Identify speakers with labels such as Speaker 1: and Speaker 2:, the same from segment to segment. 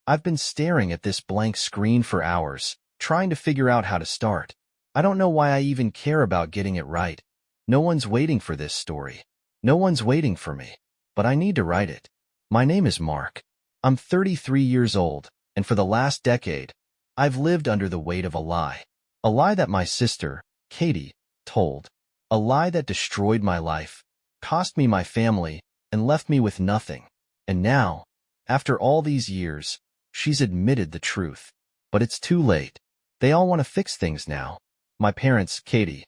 Speaker 1: I've been staring at this blank screen for hours, trying to figure out how to start. I don't know why I even care about getting it right. No one's waiting for this story. No one's waiting for me. But I need to write it. My name is Mark. I'm 33 years old, and for the last decade, I've lived under the weight of a lie. A lie that my sister, Katie, told. A lie that destroyed my life, cost me my family, and left me with nothing. And now, after all these years, she's admitted the truth. But it's too late. They all want to fix things now. My parents, Katie.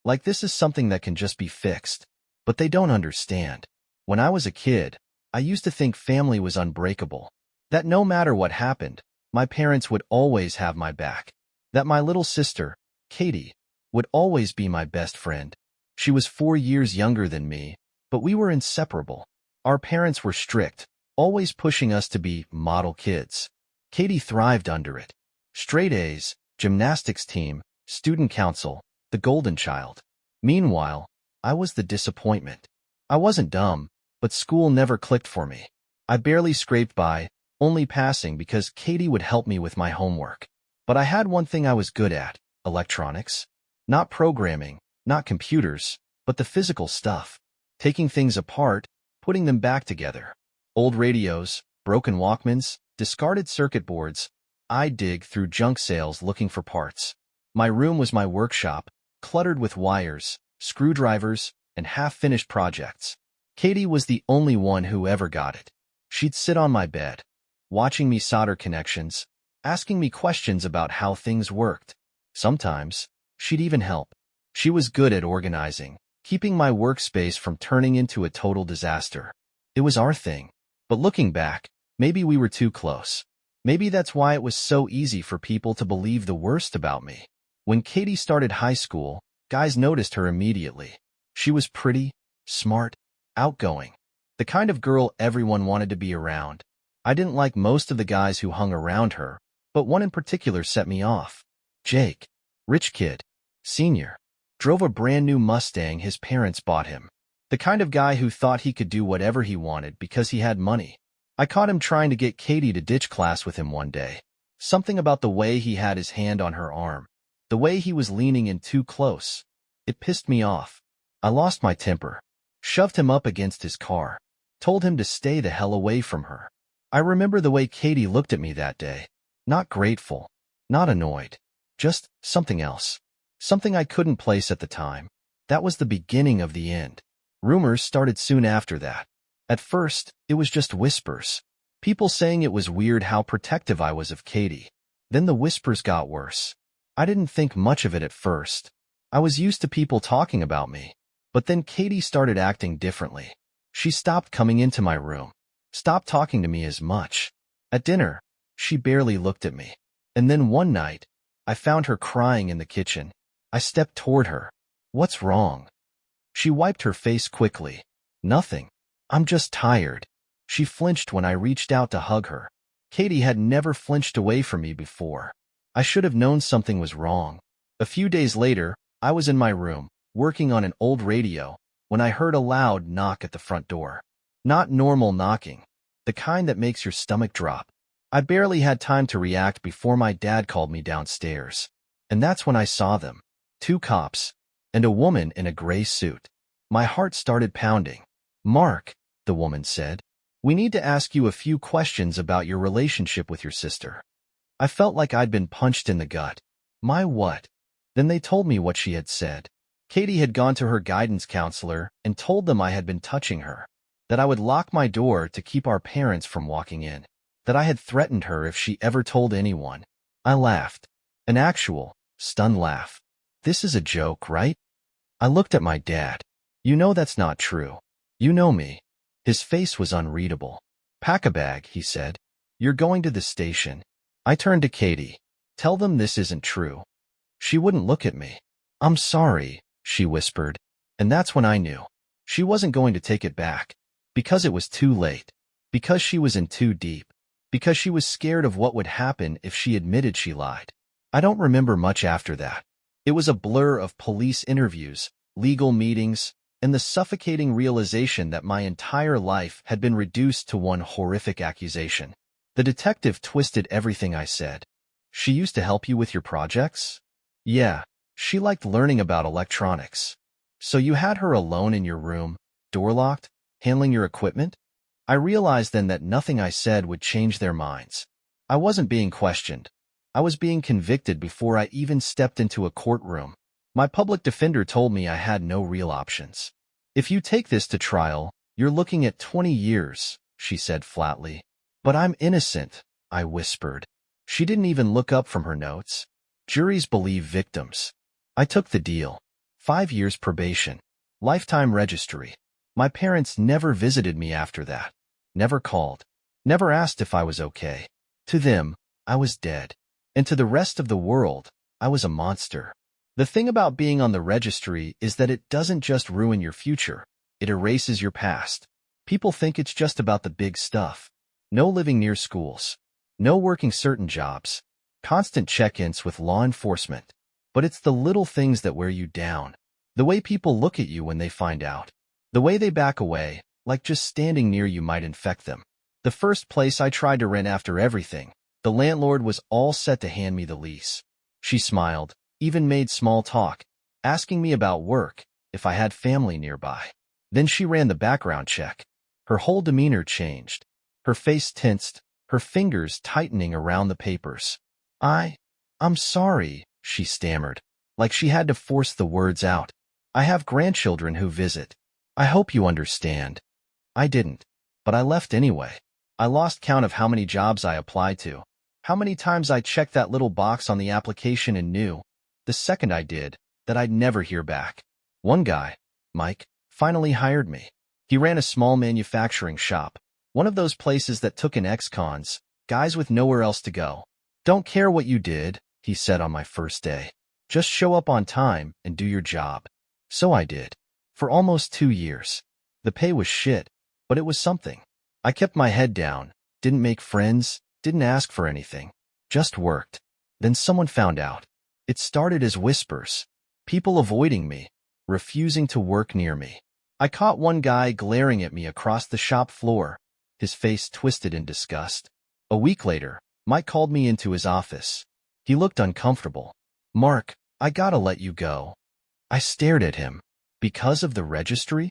Speaker 1: Like this is something that can just be fixed. But they don't understand. When I was a kid, I used to think family was unbreakable. That no matter what happened, my parents would always have my back. That my little sister, Katie, would always be my best friend. She was 4 years younger than me, but we were inseparable. Our parents were strict, always pushing us to be model kids. Katie thrived under it. Straight A's, gymnastics team, student council, the golden child. Meanwhile, I was the disappointment. I wasn't dumb, but school never clicked for me. I barely scraped by, only passing because Katie would help me with my homework. But I had one thing I was good at, electronics. Not programming, not computers, but the physical stuff. Taking things apart, putting them back together. Old radios, broken Walkmans, discarded circuit boards. I'd dig through junk sales looking for parts. My room was my workshop, cluttered with wires, screwdrivers, and half-finished projects. Katie was the only one who ever got it. She'd sit on my bed, watching me solder connections, asking me questions about how things worked. Sometimes, she'd even help. She was good at organizing, keeping my workspace from turning into a total disaster. It was our thing. But looking back, maybe we were too close. Maybe that's why it was so easy for people to believe the worst about me. When Katie started high school, guys noticed her immediately. She was pretty, smart, outgoing. The kind of girl everyone wanted to be around. I didn't like most of the guys who hung around her, but one in particular set me off. Jake, rich kid, senior, drove a brand new Mustang his parents bought him. The kind of guy who thought he could do whatever he wanted because he had money. I caught him trying to get Katie to ditch class with him one day. Something about the way he had his hand on her arm. The way he was leaning in too close. It pissed me off. I lost my temper. Shoved him up against his car. Told him to stay the hell away from her. I remember the way Katie looked at me that day. Not grateful. Not annoyed. Just something else. Something I couldn't place at the time. That was the beginning of the end. Rumors started soon after that. At first, it was just whispers. People saying it was weird how protective I was of Katie. Then the whispers got worse. I didn't think much of it at first. I was used to people talking about me. But then Katie started acting differently. She stopped coming into my room. Stopped talking to me as much. At dinner, she barely looked at me. And then one night, I found her crying in the kitchen. I stepped toward her. "What's wrong?" She wiped her face quickly. "Nothing. I'm just tired." She flinched when I reached out to hug her. Katie had never flinched away from me before. I should have known something was wrong. A few days later, I was in my room, working on an old radio, when I heard a loud knock at the front door. Not normal knocking. The kind that makes your stomach drop. I barely had time to react before my dad called me downstairs. And that's when I saw them. 2 cops. And a woman in a gray suit. My heart started pounding. "Mark," the woman said, "we need to ask you a few questions about your relationship with your sister." I felt like I'd been punched in the gut. My what? Then they told me what she had said. Katie had gone to her guidance counselor and told them I had been touching her. That I would lock my door to keep our parents from walking in. That I had threatened her if she ever told anyone. I laughed. An actual, stunned laugh. This is a joke, right? I looked at my dad. "You know that's not true. You know me." His face was unreadable. "Pack a bag," he said. "You're going to the station." I turned to Katie. "Tell them this isn't true." She wouldn't look at me. "I'm sorry," she whispered. And that's when I knew. She wasn't going to take it back. Because it was too late. Because she was in too deep. Because she was scared of what would happen if she admitted she lied. I don't remember much after that. It was a blur of police interviews, legal meetings, and the suffocating realization that my entire life had been reduced to one horrific accusation. The detective twisted everything I said. She used to help you with your projects? Yeah, she liked learning about electronics. So you had her alone in your room, door locked, handling your equipment? I realized then that nothing I said would change their minds. I wasn't being questioned. I was being convicted before I even stepped into a courtroom. My public defender told me I had no real options. If you take this to trial, you're looking at 20 years, she said flatly. But I'm innocent, I whispered. She didn't even look up from her notes. Juries believe victims. I took the deal. 5 years probation. Lifetime registry. My parents never visited me after that. Never called. Never asked if I was okay. To them, I was dead. And to the rest of the world, I was a monster. The thing about being on the registry is that it doesn't just ruin your future. It erases your past. People think it's just about the big stuff. No living near schools. No working certain jobs. Constant check-ins with law enforcement. But it's the little things that wear you down. The way people look at you when they find out. The way they back away, like just standing near you might infect them. The first place I tried to rent after everything, the landlord was all set to hand me the lease. She smiled, even made small talk, asking me about work, if I had family nearby. Then she ran the background check. Her whole demeanor changed. Her face tensed, her fingers tightening around the papers. I'm sorry, she stammered, like she had to force the words out. I have grandchildren who visit. I hope you understand. I didn't. But I left anyway. I lost count of how many jobs I applied to. How many times I checked that little box on the application and knew, the second I did, that I'd never hear back. One guy, Mike, finally hired me. He ran a small manufacturing shop, one of those places that took in ex-cons, guys with nowhere else to go. Don't care what you did, he said on my first day. Just show up on time and do your job. So I did. For almost 2 years. The pay was shit, but it was something. I kept my head down, didn't make friends, didn't ask for anything. Just worked. Then someone found out. It started as whispers. People avoiding me, refusing to work near me. I caught one guy glaring at me across the shop floor, his face twisted in disgust. A week later, Mike called me into his office. He looked uncomfortable. Mark, I gotta let you go. I stared at him. Because of the registry?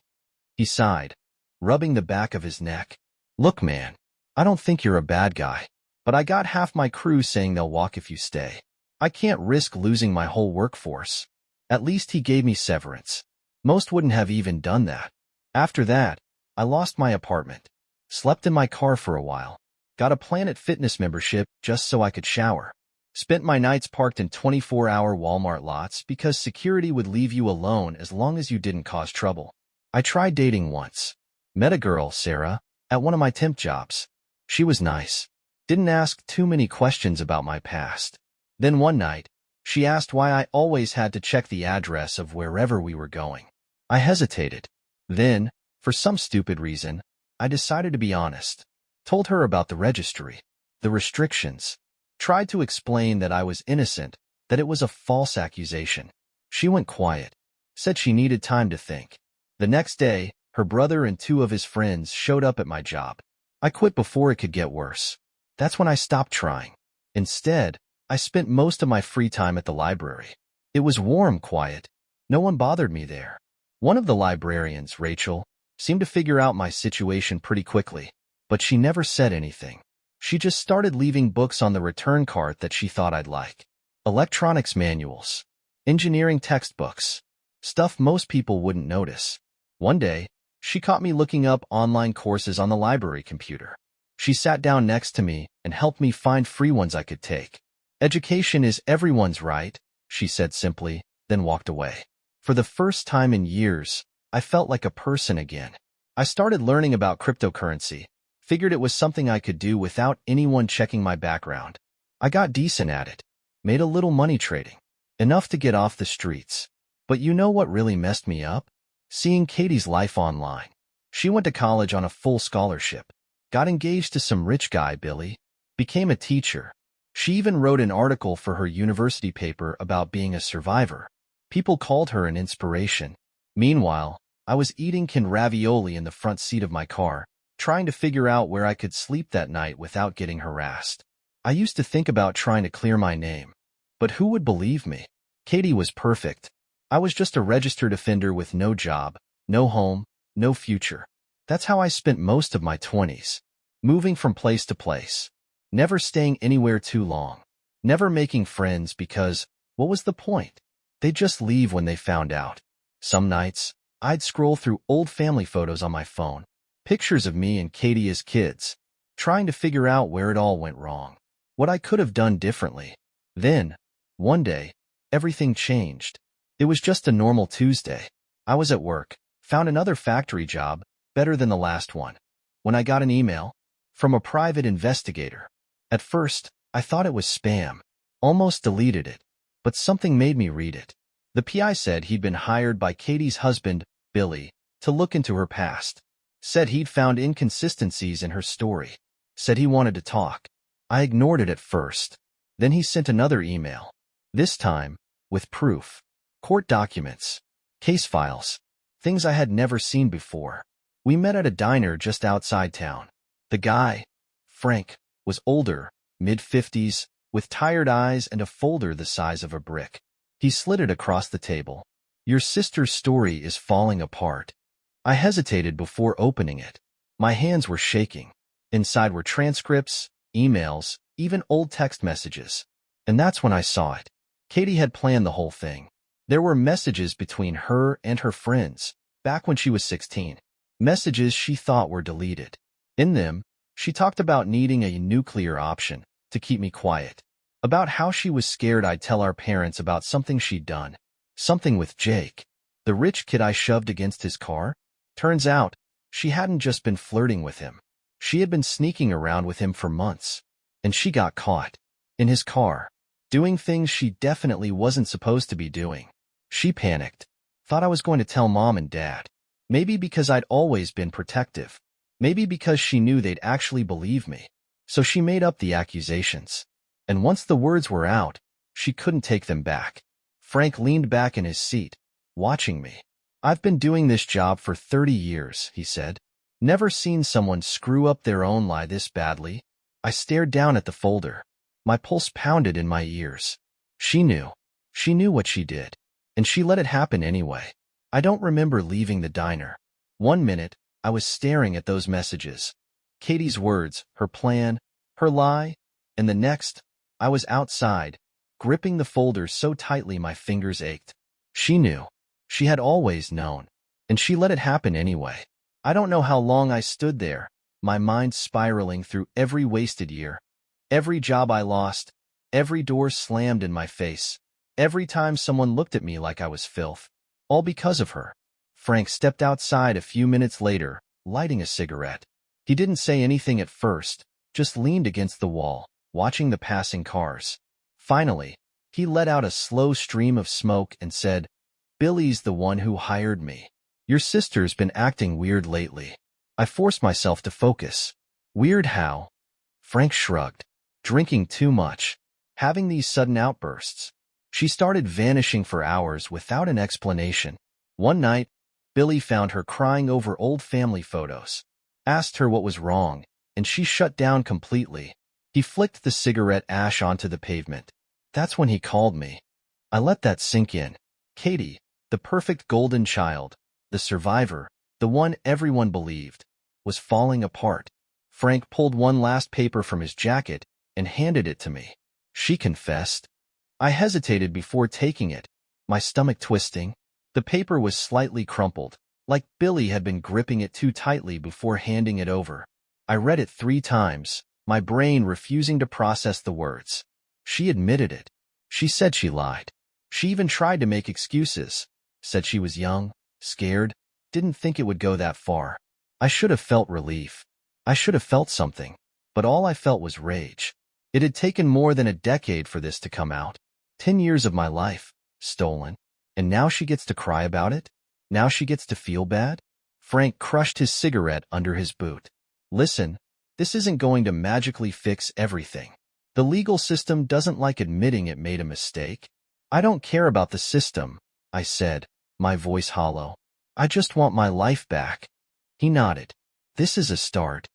Speaker 1: He sighed, rubbing the back of his neck. Look, man, I don't think you're a bad guy, but I got half my crew saying they'll walk if you stay. I can't risk losing my whole workforce. At least he gave me severance. Most wouldn't have even done that. After that, I lost my apartment, slept in my car for a while, got a Planet Fitness membership just so I could shower. Spent my nights parked in 24-hour Walmart lots because security would leave you alone as long as you didn't cause trouble. I tried dating once. Met a girl, Sarah, at one of my temp jobs. She was nice. Didn't ask too many questions about my past. Then one night, she asked why I always had to check the address of wherever we were going. I hesitated. Then, for some stupid reason, I decided to be honest. Told her about the registry, the restrictions. Tried to explain that I was innocent, that it was a false accusation. She went quiet. Said she needed time to think. The next day, her brother and 2 of his friends showed up at my job. I quit before it could get worse. That's when I stopped trying. Instead, I spent most of my free time at the library. It was warm, quiet. No one bothered me there. One of the librarians, Rachel, seemed to figure out my situation pretty quickly, but she never said anything. She just started leaving books on the return cart that she thought I'd like. Electronics manuals, engineering textbooks, stuff most people wouldn't notice. One day, she caught me looking up online courses on the library computer. She sat down next to me and helped me find free ones I could take. Education is everyone's right, she said simply, then walked away. For the first time in years, I felt like a person again. I started learning about cryptocurrency. Figured it was something I could do without anyone checking my background. I got decent at it. Made a little money trading. Enough to get off the streets. But you know what really messed me up? Seeing Katie's life online. She went to college on a full scholarship. Got engaged to some rich guy, Billy. Became a teacher. She even wrote an article for her university paper about being a survivor. People called her an inspiration. Meanwhile, I was eating canned ravioli in the front seat of my car, trying to figure out where I could sleep that night without getting harassed. I used to think about trying to clear my name. But who would believe me? Katie was perfect. I was just a registered offender with no job, no home, no future. That's how I spent most of my 20s. Moving from place to place. Never staying anywhere too long. Never making friends because, what was the point? They'd just leave when they found out. Some nights, I'd scroll through old family photos on my phone. Pictures of me and Katie as kids. Trying to figure out where it all went wrong. What I could have done differently. Then, one day, everything changed. It was just a normal Tuesday. I was at work, found another factory job, better than the last one, when I got an email from a private investigator. At first, I thought it was spam. Almost deleted it. But something made me read it. The PI said he'd been hired by Katie's husband, Billy, to look into her past. Said he'd found inconsistencies in her story. Said he wanted to talk. I ignored it at first. Then he sent another email. This time, with proof. Court documents. Case files. Things I had never seen before. We met at a diner just outside town. The guy, Frank, was older, mid-50s, with tired eyes and a folder the size of a brick. He slid it across the table. Your sister's story is falling apart. I hesitated before opening it. My hands were shaking. Inside were transcripts, emails, even old text messages. And that's when I saw it. Katie had planned the whole thing. There were messages between her and her friends, back when she was 16. Messages she thought were deleted. In them, she talked about needing a nuclear option to keep me quiet. About how she was scared I'd tell our parents about something she'd done. Something with Jake, the rich kid I shoved against his car. Turns out, she hadn't just been flirting with him. She had been sneaking around with him for months. And she got caught. In his car. Doing things she definitely wasn't supposed to be doing. She panicked. Thought I was going to tell mom and dad. Maybe because I'd always been protective. Maybe because she knew they'd actually believe me. So she made up the accusations. And once the words were out, she couldn't take them back. Frank leaned back in his seat, watching me. I've been doing this job for 30 years, he said. Never seen someone screw up their own lie this badly. I stared down at the folder. My pulse pounded in my ears. She knew. She knew what she did. And she let it happen anyway. I don't remember leaving the diner. 1 minute, I was staring at those messages. Katie's words, her plan, her lie. And the next, I was outside, gripping the folder so tightly my fingers ached. She knew. She had always known. And she let it happen anyway. I don't know how long I stood there, my mind spiraling through every wasted year. Every job I lost, every door slammed in my face, every time someone looked at me like I was filth. All because of her. Frank stepped outside a few minutes later, lighting a cigarette. He didn't say anything at first, just leaned against the wall, watching the passing cars. Finally, he let out a slow stream of smoke and said, Billy's the one who hired me. Your sister's been acting weird lately. I forced myself to focus. Weird how? Frank shrugged. Drinking too much. Having these sudden outbursts. She started vanishing for hours without an explanation. One night, Billy found her crying over old family photos. Asked her what was wrong, and she shut down completely. He flicked the cigarette ash onto the pavement. That's when he called me. I let that sink in. Katie, the perfect golden child, the survivor, the one everyone believed, was falling apart. Frank pulled one last paper from his jacket and handed it to me. She confessed. I hesitated before taking it, my stomach twisting. The paper was slightly crumpled, like Billy had been gripping it too tightly before handing it over. I read it 3 times, my brain refusing to process the words. She admitted it. She said she lied. She even tried to make excuses. Said she was young, scared, didn't think it would go that far. I should have felt relief. I should have felt something. But all I felt was rage. It had taken more than a decade for this to come out. 10 years of my life, stolen. And now she gets to cry about it? Now she gets to feel bad? Frank crushed his cigarette under his boot. Listen, this isn't going to magically fix everything. The legal system doesn't like admitting it made a mistake. I don't care about the system, I said, my voice hollow. I just want my life back. He nodded. This is a start.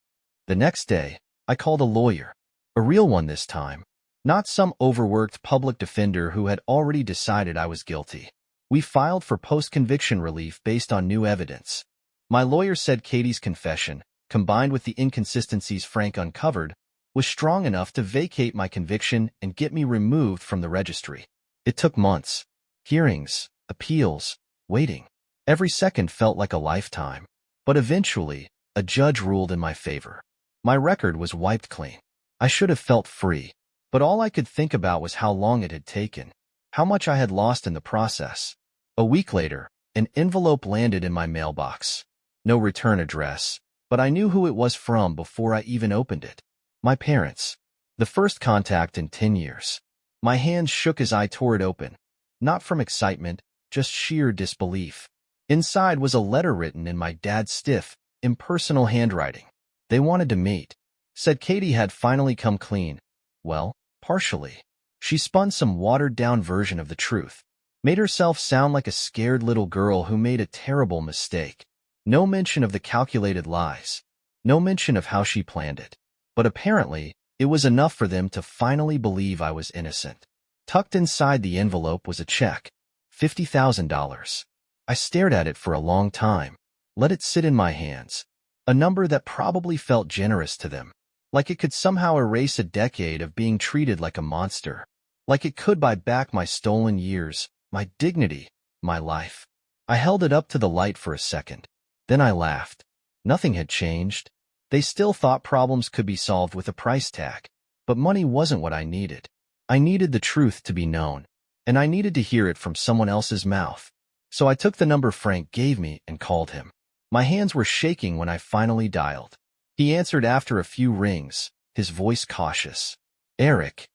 Speaker 1: The next day, I called a lawyer. A real one this time. Not some overworked public defender who had already decided I was guilty. We filed for post-conviction relief based on new evidence. My lawyer said Katie's confession, combined with the inconsistencies Frank uncovered, was strong enough to vacate my conviction and get me removed from the registry. It took months. Hearings, appeals, waiting. Every second felt like a lifetime. But eventually, a judge ruled in my favor. My record was wiped clean. I should have felt free. But all I could think about was how long it had taken. How much I had lost in the process. A week later, an envelope landed in my mailbox. No return address, but I knew who it was from before I even opened it. My parents. The first contact in 10 years. My hands shook as I tore it open. Not from excitement, just sheer disbelief. Inside was a letter written in my dad's stiff, impersonal handwriting. They wanted to meet. Said Katie had finally come clean. Well, partially. She spun some watered-down version of the truth. Made herself sound like a scared little girl who made a terrible mistake. No mention of the calculated lies. No mention of how she planned it. But apparently, it was enough for them to finally believe I was innocent. Tucked inside the envelope was a check. $50,000. I stared at it for a long time. Let it sit in my hands. A number that probably felt generous to them. Like it could somehow erase a decade of being treated like a monster. Like it could buy back my stolen years, my dignity, my life. I held it up to the light for a second. Then I laughed. Nothing had changed. They still thought problems could be solved with a price tag. But money wasn't what I needed. I needed the truth to be known. And I needed to hear it from someone else's mouth. So I took the number Frank gave me and called him. My hands were shaking when I finally dialed. He answered after a few rings, his voice cautious. Eric.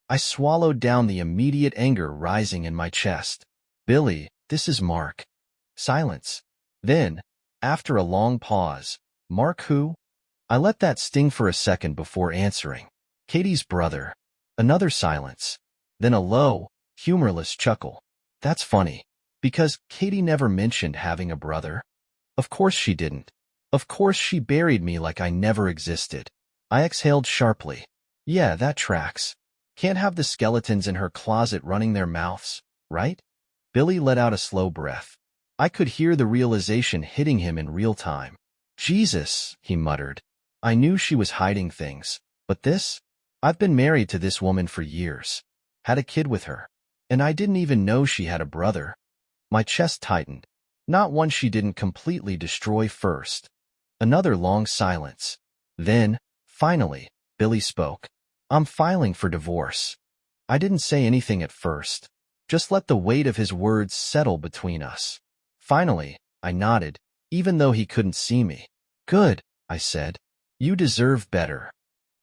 Speaker 1: I swallowed down the immediate anger rising in my chest. Billy, this is Mark. Silence. Then, after a long pause, Mark who? I let that sting for a second before answering. Katie's brother. Another silence. Then a low, humorless chuckle. That's funny. Because Katie never mentioned having a brother. Of course she didn't. Of course she buried me like I never existed. I exhaled sharply. Yeah, that tracks. Can't have the skeletons in her closet running their mouths, right? Billy let out a slow breath. I could hear the realization hitting him in real time. Jesus, he muttered. I knew she was hiding things. But this? I've been married to this woman for years. Had a kid with her. And I didn't even know she had a brother. My chest tightened. Not one she didn't completely destroy first. Another long silence. Then, finally, Billy spoke. I'm filing for divorce. I didn't say anything at first. Just let the weight of his words settle between us. Finally, I nodded, even though he couldn't see me. Good, I said. You deserve better.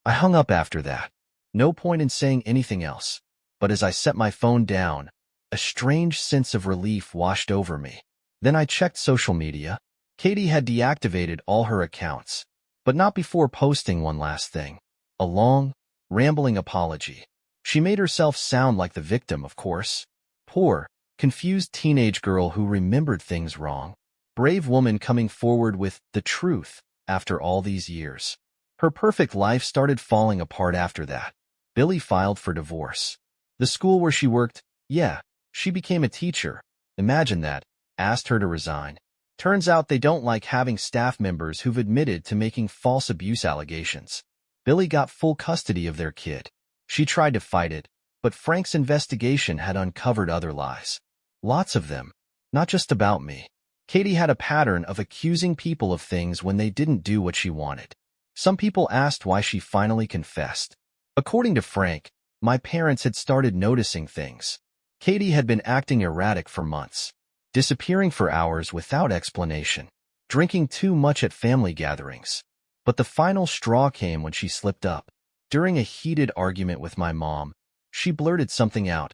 Speaker 1: I hung up after that. No point in saying anything else. But as I set my phone down, a strange sense of relief washed over me. Then I checked social media. Katie had deactivated all her accounts, but not before posting one last thing. A long, rambling apology. She made herself sound like the victim, of course. Poor, confused teenage girl who remembered things wrong. Brave woman coming forward with the truth after all these years. Her perfect life started falling apart after that. Billy filed for divorce. The school where she worked, yeah, she became a teacher. Imagine that. Asked her to resign. Turns out they don't like having staff members who've admitted to making false abuse allegations. Billy got full custody of their kid. She tried to fight it, but Frank's investigation had uncovered other lies. Lots of them. Not just about me. Katie had a pattern of accusing people of things when they didn't do what she wanted. Some people asked why she finally confessed. According to Frank, my parents had started noticing things. Katie had been acting erratic for months. Disappearing for hours without explanation. Drinking too much at family gatherings. But the final straw came when she slipped up. During a heated argument with my mom, she blurted something out.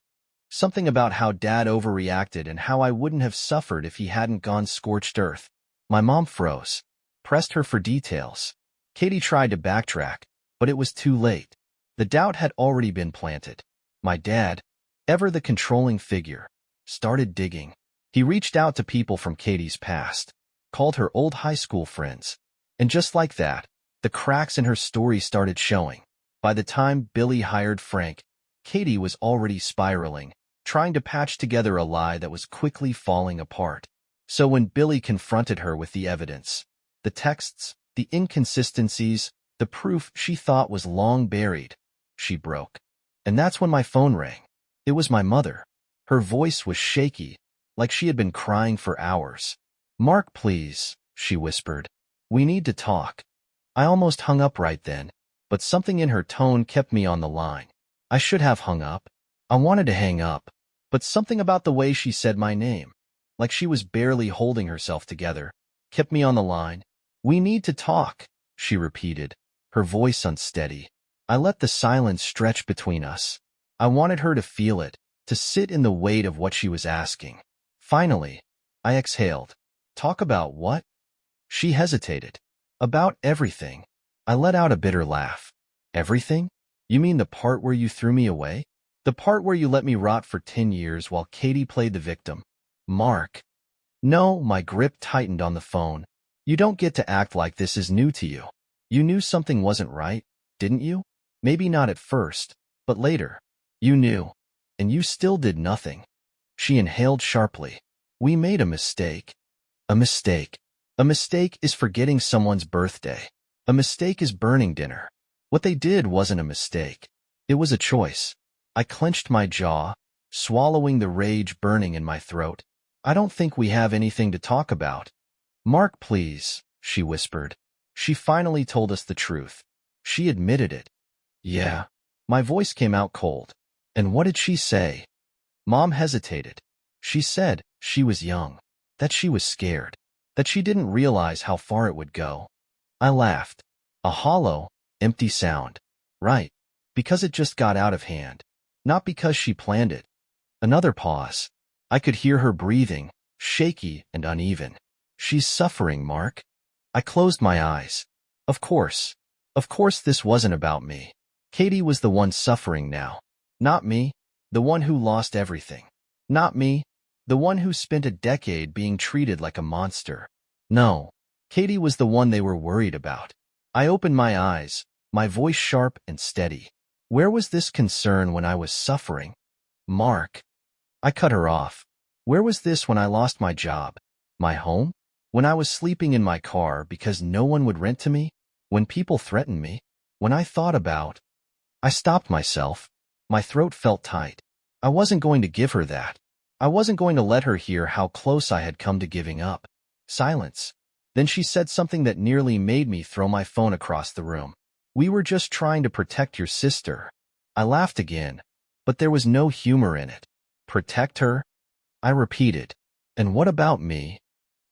Speaker 1: Something about how Dad overreacted and how I wouldn't have suffered if he hadn't gone scorched earth. My mom froze. Pressed her for details. Katie tried to backtrack, but it was too late. The doubt had already been planted. My dad, ever the controlling figure, started digging. He reached out to people from Katie's past, called her old high school friends, And just like that, the cracks in her story started showing. By the time Billy hired Frank, Katie was already spiraling, trying to patch together a lie that was quickly falling apart. So when Billy confronted her with the evidence, the texts, the inconsistencies, the proof she thought was long buried, she broke. And that's when my phone rang. It was my mother. Her voice was shaky, like she had been crying for hours. "Mark, please," she whispered. "We need to talk." I almost hung up right then, but something in her tone kept me on the line. I should have hung up. I wanted to hang up, but something about the way she said my name, like she was barely holding herself together, kept me on the line. "We need to talk," she repeated, her voice unsteady. I let the silence stretch between us. I wanted her to feel it, to sit in the weight of what she was asking. Finally, I exhaled. "Talk about what?" She hesitated. "About everything." I let out a bitter laugh. "Everything? You mean the part where you threw me away? The part where you let me rot for 10 years while Katie played the victim?" "Mark." "No," my grip tightened on the phone. "You don't get to act like this is new to you. You knew something wasn't right, didn't you? Maybe not at first, but later. You knew, and you still did nothing." She inhaled sharply. "We made a mistake." "A mistake. A mistake is forgetting someone's birthday. A mistake is burning dinner. What they did wasn't a mistake. It was a choice." I clenched my jaw, swallowing the rage burning in my throat. "I don't think we have anything to talk about." "Mark, please," she whispered. She finally told us the truth. She admitted it. "Yeah." My voice came out cold. "And what did she say?" Mom hesitated. "She said she was young, that she was scared, that she didn't realize how far it would go." I laughed. A hollow, empty sound. Right. Because it just got out of hand. Not because she planned it. Another pause. I could hear her breathing, shaky and uneven. "She's suffering, Mark." I closed my eyes. Of course. Of course this wasn't about me. Katie was the one suffering now. Not me, the one who lost everything. Not me, the one who spent a decade being treated like a monster. No, Katie was the one they were worried about. I opened my eyes, my voice sharp and steady. Where was this concern when I was suffering? "Mark." I cut her off. "Where was this when I lost my job? My home? When I was sleeping in my car because no one would rent to me? When people threatened me? When I thought about—" I stopped myself. My throat felt tight. I wasn't going to give her that. I wasn't going to let her hear how close I had come to giving up. Silence. Then she said something that nearly made me throw my phone across the room. "We were just trying to protect your sister." I laughed again, but there was no humor in it. "Protect her?" I repeated. "And what about me?"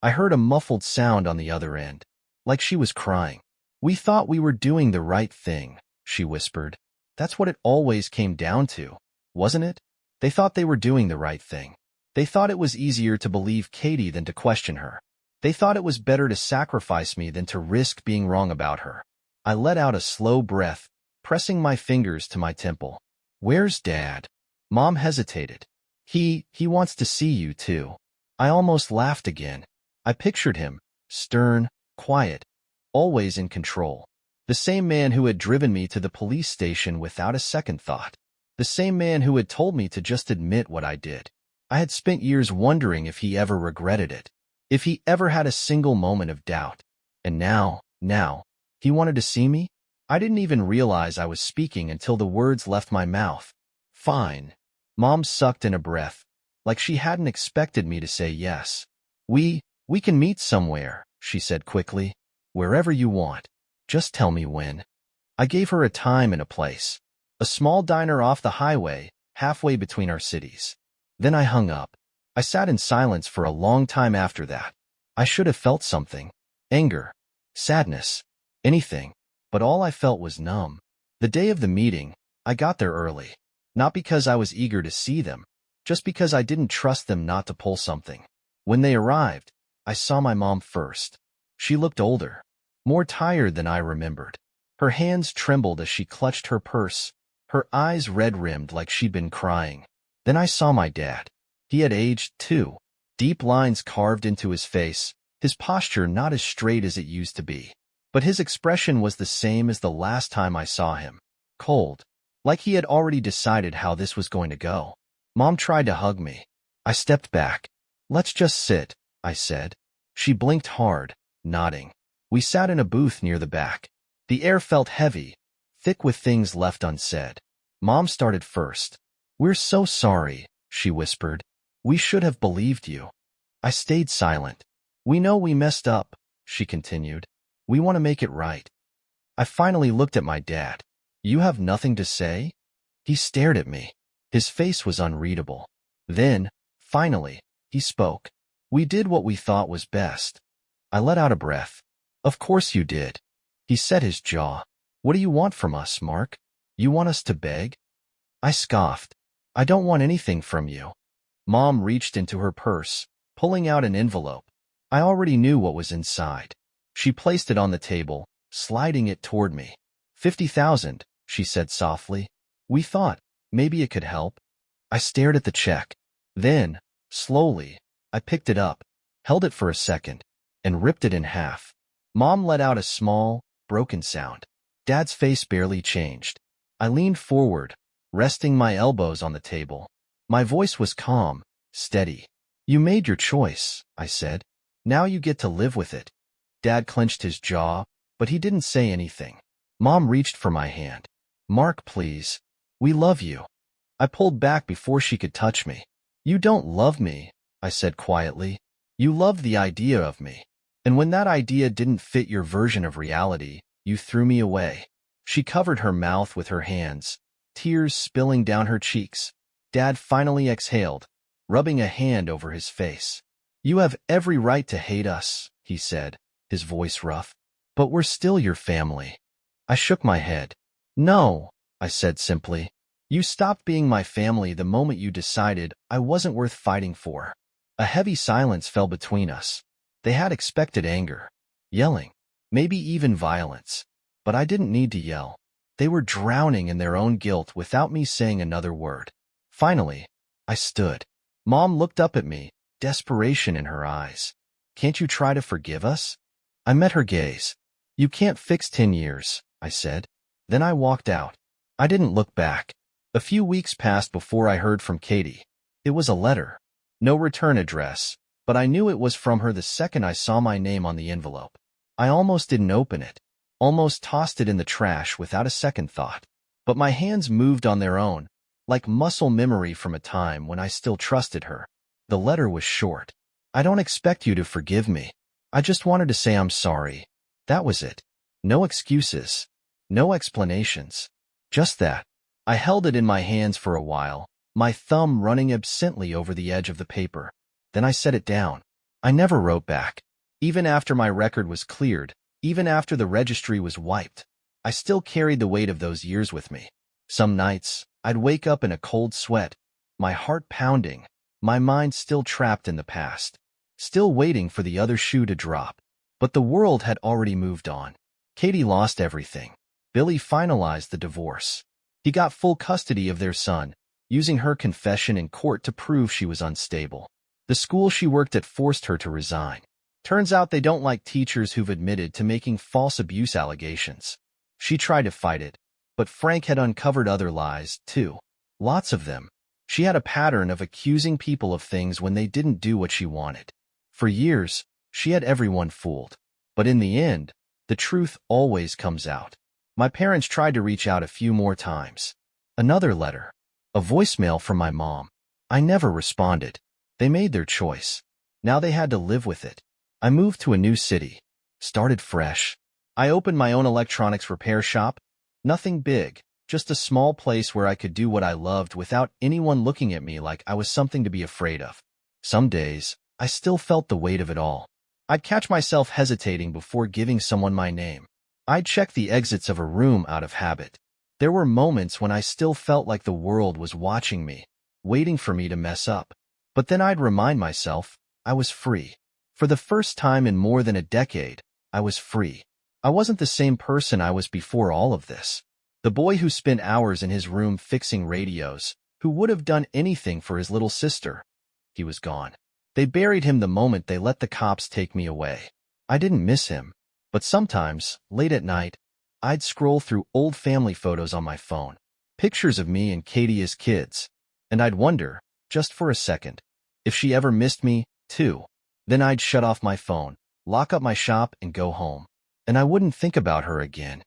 Speaker 1: I heard a muffled sound on the other end, like she was crying. "We thought we were doing the right thing," she whispered. That's what it always came down to, wasn't it? They thought they were doing the right thing. They thought it was easier to believe Katie than to question her. They thought it was better to sacrifice me than to risk being wrong about her. I let out a slow breath, pressing my fingers to my temple. "Where's Dad?" Mom hesitated. He wants to see you too." I almost laughed again. I pictured him, stern, quiet, always in control. The same man who had driven me to the police station without a second thought. The same man who had told me to just admit what I did. I had spent years wondering if he ever regretted it, if he ever had a single moment of doubt. And now, he wanted to see me? I didn't even realize I was speaking until the words left my mouth. "Fine." Mom sucked in a breath, like she hadn't expected me to say yes. We can meet somewhere," she said quickly. "Wherever you want. Just tell me when." I gave her a time and a place. A small diner off the highway, halfway between our cities. Then I hung up. I sat in silence for a long time after that. I should have felt something. Anger. Sadness. Anything. But all I felt was numb. The day of the meeting, I got there early. Not because I was eager to see them, just because I didn't trust them not to pull something. When they arrived, I saw my mom first. She looked older, more tired than I remembered. Her hands trembled as she clutched her purse, her eyes red-rimmed like she'd been crying. Then I saw my dad. He had aged, too. Deep lines carved into his face, his posture not as straight as it used to be. But his expression was the same as the last time I saw him. Cold. Like he had already decided how this was going to go. Mom tried to hug me. I stepped back. "Let's just sit," I said. She blinked hard, nodding. We sat in a booth near the back. The air felt heavy, thick with things left unsaid. Mom started first. "We're so sorry," she whispered. "We should have believed you." I stayed silent. "We know we messed up," she continued. "We want to make it right." I finally looked at my dad. "You have nothing to say?" He stared at me. His face was unreadable. Then, finally, he spoke. "We did what we thought was best." I let out a breath. "Of course you did." He set his jaw. "What do you want from us, Mark? You want us to beg?" I scoffed. "I don't want anything from you." Mom reached into her purse, pulling out an envelope. I already knew what was inside. She placed it on the table, sliding it toward me. 50,000, she said softly. "We thought maybe it could help." I stared at the check. Then, slowly, I picked it up, held it for a second, and ripped it in half. Mom let out a small, broken sound. Dad's face barely changed. I leaned forward, resting my elbows on the table. My voice was calm, steady. "You made your choice," I said. "Now you get to live with it." Dad clenched his jaw, but he didn't say anything. Mom reached for my hand. "Mark, please. We love you." I pulled back before she could touch me. "You don't love me," I said quietly. "You loved the idea of me. And when that idea didn't fit your version of reality, you threw me away." She covered her mouth with her hands, tears spilling down her cheeks. Dad finally exhaled, rubbing a hand over his face. "You have every right to hate us," he said, his voice rough. "But we're still your family." I shook my head. "No," I said simply. "You stopped being my family the moment you decided I wasn't worth fighting for." A heavy silence fell between us. They had expected anger, yelling, maybe even violence. But I didn't need to yell. They were drowning in their own guilt without me saying another word. Finally, I stood. Mom looked up at me, desperation in her eyes. "Can't you try to forgive us?" I met her gaze. "You can't fix 10 years, I said. Then I walked out. I didn't look back. A few weeks passed before I heard from Katie. It was a letter. No return address, but I knew it was from her the second I saw my name on the envelope. I almost didn't open it, almost tossed it in the trash without a second thought. But my hands moved on their own, like muscle memory from a time when I still trusted her. The letter was short. "I don't expect you to forgive me. I just wanted to say I'm sorry." That was it. No excuses. No explanations. Just that. I held it in my hands for a while, my thumb running absently over the edge of the paper. Then I set it down. I never wrote back. Even after my record was cleared, even after the registry was wiped, I still carried the weight of those years with me. Some nights, I'd wake up in a cold sweat, my heart pounding, my mind still trapped in the past, still waiting for the other shoe to drop. But the world had already moved on. Katie lost everything. Billy finalized the divorce. He got full custody of their son, using her confession in court to prove she was unstable. The school she worked at forced her to resign. Turns out they don't like teachers who've admitted to making false abuse allegations. She tried to fight it, but Frank had uncovered other lies, too. Lots of them. She had a pattern of accusing people of things when they didn't do what she wanted. For years, she had everyone fooled. But in the end, the truth always comes out. My parents tried to reach out a few more times. Another letter. A voicemail from my mom. I never responded. They made their choice. Now they had to live with it. I moved to a new city. Started fresh. I opened my own electronics repair shop. Nothing big, just a small place where I could do what I loved without anyone looking at me like I was something to be afraid of. Some days, I still felt the weight of it all. I'd catch myself hesitating before giving someone my name. I'd check the exits of a room out of habit. There were moments when I still felt like the world was watching me, waiting for me to mess up. But then I'd remind myself, I was free. For the first time in more than a decade, I was free. I wasn't the same person I was before all of this. The boy who spent hours in his room fixing radios, who would have done anything for his little sister. He was gone. They buried him the moment they let the cops take me away. I didn't miss him. But sometimes, late at night, I'd scroll through old family photos on my phone, pictures of me and Katie as kids, and I'd wonder, just for a second, if she ever missed me, too. Then I'd shut off my phone, lock up my shop, and go home. And I wouldn't think about her again.